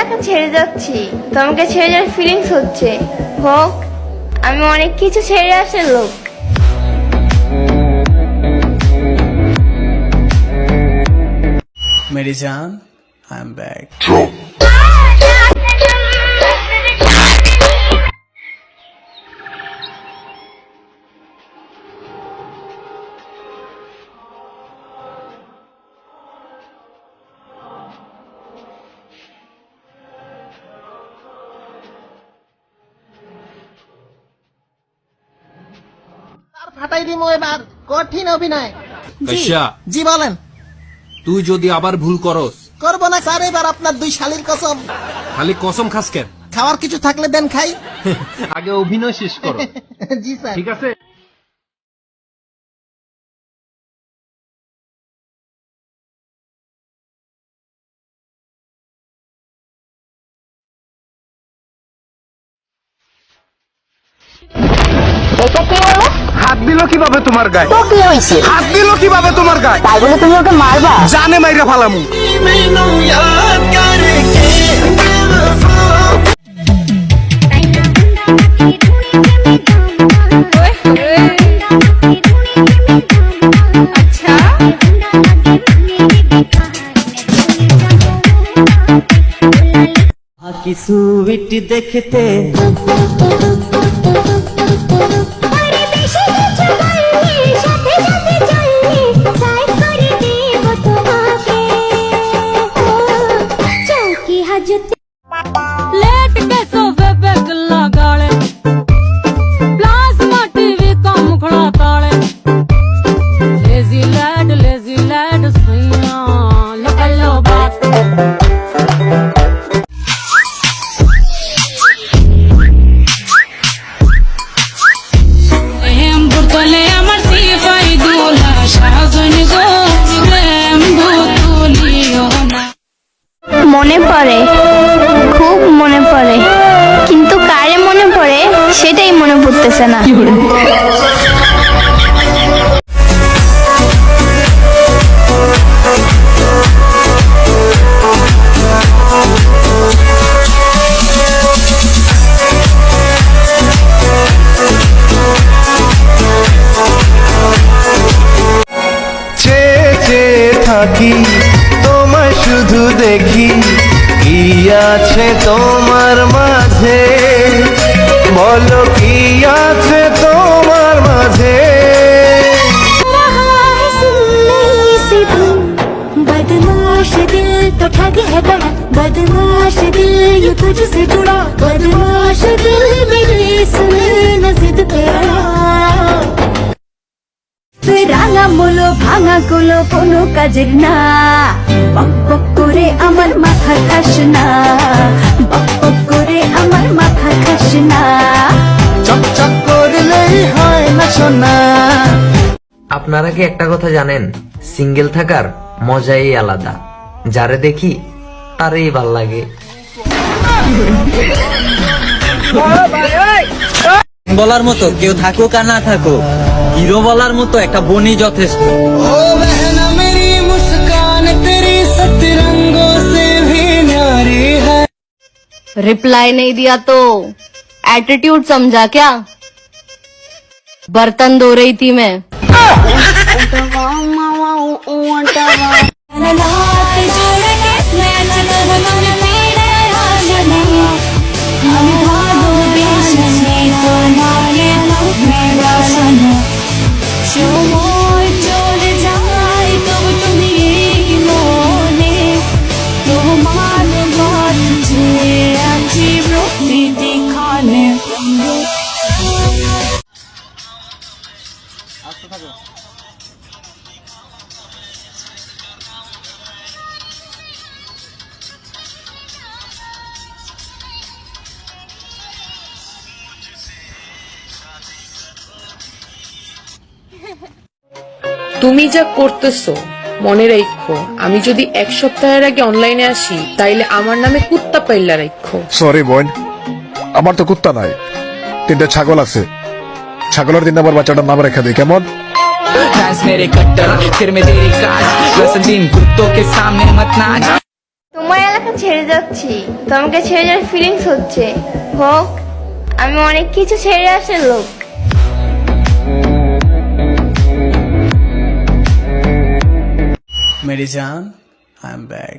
এলাকা ছেড়ে যাচ্ছি, তোমাকে ছেড়ে যাওয়ার ফিলিংস হচ্ছে। হোক, আমি অনেক কিছু ছেড়ে আসার লোক। मेरी जान, आई एम बैक। ফাটাই দিমু এবার কঠিন অভিনয়। আচ্ছা জি বলেন। তুই যদি আবার ভুল করস করব না স্যার, এবার আপনার দুই শালির কসম। খালি কসম খাস কেন? খাওয়ার কিছু থাকলে দেন খাই। আগে অভিনয় শেষ করো। জি স্যার। ঠিক আছে। এটা কি হলো? হাত দিল কিভাবে তোমার গায়ে? তো কি হয়েছে? হাত দিল কিভাবে তোমার গায়ে? তাই বলে তুমি ওকে মারবা? জানে মাইরা ফালামু। আচ্ছা, কি সুইট দেখতে लेट के सोफे पे गल्ला गाले प्लाज्मा टीवी का मुखड़ा ताले लेजी लैड सैया लकलो बात एम बुतले আমার সিফাই দুলা শাহজানি গো প্রেম বুতলিও না। মনে পড়ে, খুব মনে পড়ে, কিন্তু কারে মনে পড়ে সেটাই মনে পড়তেছে না। চেয়ে চেয়ে থাকি তোমায় শুধু দেখি, কি আছে তোমার মাঝে, বলো কি আছে তোমার মাঝে। बदमाश दिल तो ठग है बड़ा, बदमाश दिल ये तुझसे जुड़ा, बदमाश दिल मेरी सुने न जिद पे अड़ा। রাঙা মুলো ভাঙা গুলো কোনো কাজের না, বক বক করে আমার মাথা খাস না, বক বক করে আমার মাথা খাস না। চকচক করলেই হয় না সোনা। আপনারা কি একটা কথা জানেন? সিঙ্গেল থাকার মজাই আলাদা। যারে দেখি তারই ভাল লাগে। বলার মতো কেউ থাকুক আর না থাকুক, হিরো বলার মতো একটা বনি যথেষ্ট। रिप्लाई नहीं दिया तो एटीट्यूड समझा क्या? बर्तन धो रही थी मैं। তুমি যা করতেছো মনে রাখো, আমি যদি এক সপ্তাহের আগে অনলাইনে আসি তাইলে আমার নামে কুত্তা পাইলা রাখো। সরি বোন, আমার তো কুত্তা নাই, 3টে ছাগল আছে। ছাগলের দিন আবার বাচ্চাটার নাম রেখে দিই, কেমন? তোমার এলাকা ছেড়ে যাচ্ছি, তোমাকে ছেড়ে যাওয়ার ফিলিংস হচ্ছে। হোক, আমি অনেক কিছু ছেড়ে আসার লোক। मेरी जान, I'm back.